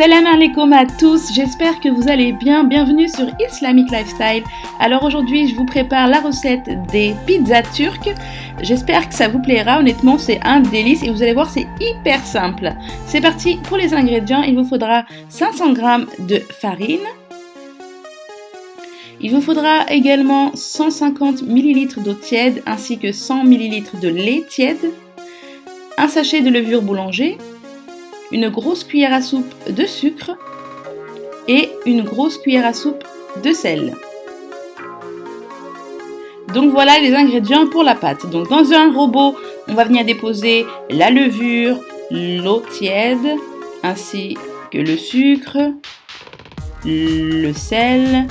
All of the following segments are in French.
Salam alaikum à tous, j'espère que vous allez bien, bienvenue sur Islamic Lifestyle. Alors aujourd'hui je vous prépare la recette des pizzas turques, j'espère que ça vous plaira, honnêtement c'est un délice et vous allez voir c'est hyper simple. C'est parti pour les ingrédients, il vous faudra 500 g de farine, il vous faudra également 150 ml d'eau tiède ainsi que 100 ml de lait tiède, un sachet de levure boulanger, une grosse cuillère à soupe de sucre et une grosse cuillère à soupe de sel. Donc voilà les ingrédients pour la pâte. Donc dans un robot, on va venir déposer la levure, l'eau tiède, ainsi que le sucre, le sel,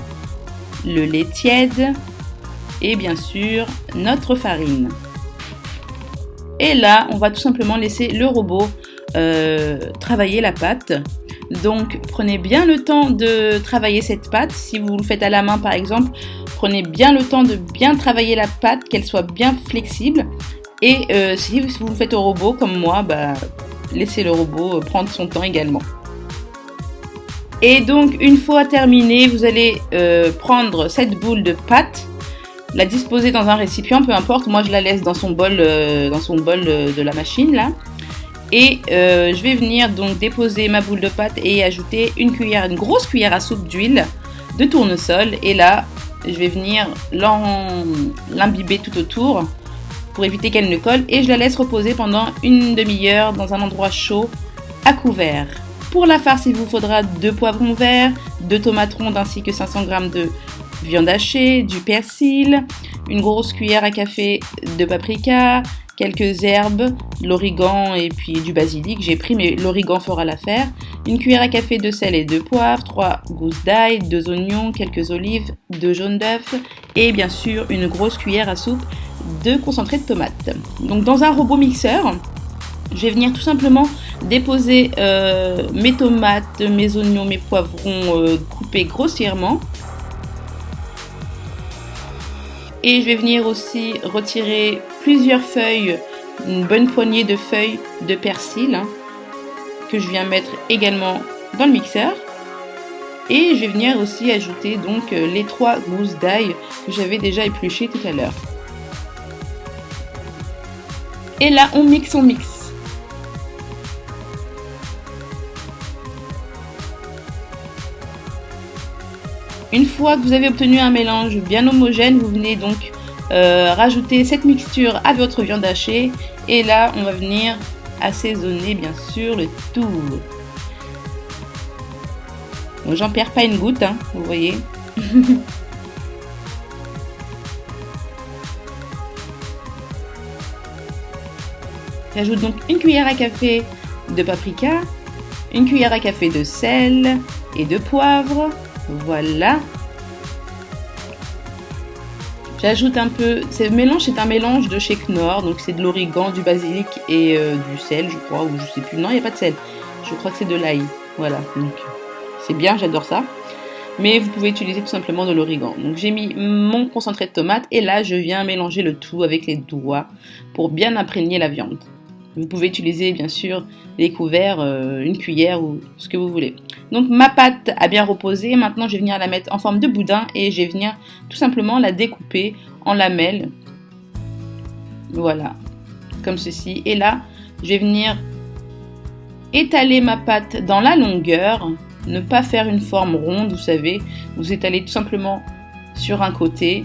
le lait tiède et bien sûr notre farine. Et là, on va tout simplement laisser le robot travailler la pâte. Donc prenez bien le temps de travailler cette pâte. Si vous le faites à la main par exemple, prenez bien le temps de bien travailler la pâte, qu'elle soit bien flexible. Et si vous le faites au robot comme moi, laissez le robot prendre son temps également. Et donc une fois terminé, vous allez prendre cette boule de pâte, la disposer dans un récipient, peu importe, moi je la laisse dans son bol de la machine là. Et je vais venir donc déposer ma boule de pâte et ajouter une grosse cuillère à soupe d'huile de tournesol. Et là, je vais venir l'imbiber tout autour pour éviter qu'elle ne colle. Et je la laisse reposer pendant une demi-heure dans un endroit chaud à couvert. Pour la farce, il vous faudra 2 poivrons verts, 2 tomates rondes ainsi que 500 g de viande hachée, du persil, une grosse cuillère à café de paprika, quelques herbes, l'origan et puis du basilic, j'ai pris mais l'origan fera l'affaire, une cuillère à café de sel et de poivre, 3 gousses d'ail, 2 oignons, quelques olives, 2 jaunes d'œufs et bien sûr une grosse cuillère à soupe de concentré de tomate. Donc dans un robot mixeur, je vais venir tout simplement déposer mes tomates, mes oignons, mes poivrons coupés grossièrement. Et je vais venir aussi retirer plusieurs feuilles, une bonne poignée de feuilles de persil que je viens mettre également dans le mixeur. Et je vais venir aussi ajouter donc les 3 gousses d'ail que j'avais déjà épluchées tout à l'heure. Et là on mixe. Une fois que vous avez obtenu un mélange bien homogène, vous venez donc rajouter cette mixture à votre viande hachée. Et là, on va venir assaisonner bien sûr le tout. Bon, j'en perds pas une goutte, vous voyez. J'ajoute donc une cuillère à café de paprika, une cuillère à café de sel et de poivre. Voilà. J'ajoute un peu, ce mélange c'est un mélange de chez Knorr, donc c'est de l'origan, du basilic et du sel je crois, ou je sais plus, non il n'y a pas de sel, je crois que c'est de l'ail, voilà, donc c'est bien, j'adore ça, mais vous pouvez utiliser tout simplement de l'origan. Donc j'ai mis mon concentré de tomate et là je viens mélanger le tout avec les doigts pour bien imprégner la viande. Vous pouvez utiliser bien sûr les couverts, une cuillère ou ce que vous voulez. Donc ma pâte a bien reposé, maintenant je vais venir la mettre en forme de boudin et je vais venir tout simplement la découper en lamelles. Voilà, comme ceci. Et là, je vais venir étaler ma pâte dans la longueur, ne pas faire une forme ronde, vous savez. Vous étalez tout simplement sur un côté.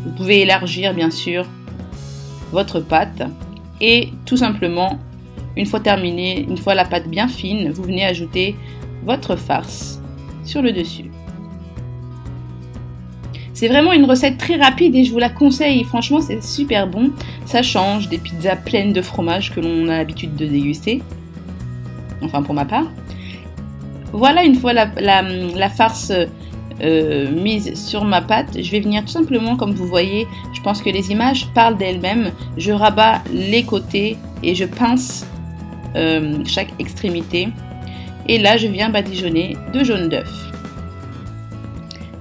Vous pouvez élargir bien sûr votre pâte. Et tout simplement, une fois terminé, une fois la pâte bien fine, vous venez ajouter votre farce sur le dessus. C'est vraiment une recette très rapide et je vous la conseille, franchement c'est super bon. Ça change des pizzas pleines de fromage que l'on a l'habitude de déguster. Enfin pour ma part. Voilà, une fois la farce mise sur ma pâte, je vais venir tout simplement, comme vous voyez, je pense que les images parlent d'elles-mêmes, je rabats les côtés et je pince chaque extrémité et là je viens badigeonner de jaune d'œuf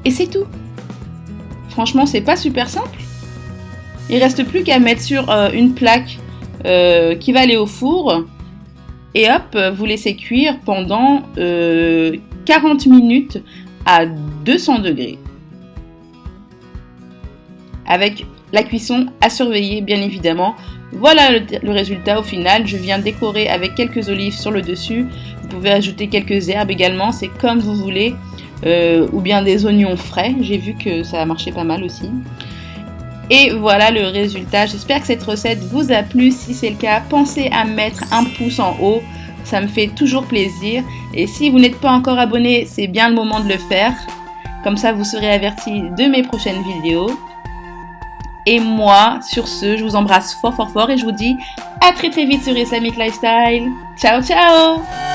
et c'est tout. Franchement c'est pas super simple, il reste plus qu'à mettre sur une plaque qui va aller au four Et hop, vous laissez cuire pendant 40 minutes à 200 degrés. Avec la cuisson à surveiller bien évidemment. Voilà le résultat au final. Je viens décorer avec quelques olives sur le dessus. Vous pouvez ajouter quelques herbes également, c'est comme vous voulez. Ou bien des oignons frais. J'ai vu que ça a marché pas mal aussi. Et voilà le résultat. J'espère que cette recette vous a plu. Si c'est le cas, pensez à mettre un pouce en haut. Ça me fait toujours plaisir. Et si vous n'êtes pas encore abonné, c'est bien le moment de le faire. Comme ça, vous serez averti de mes prochaines vidéos. Et moi, sur ce, je vous embrasse fort fort fort et je vous dis à très très vite sur Islamic Lifestyle. Ciao ciao!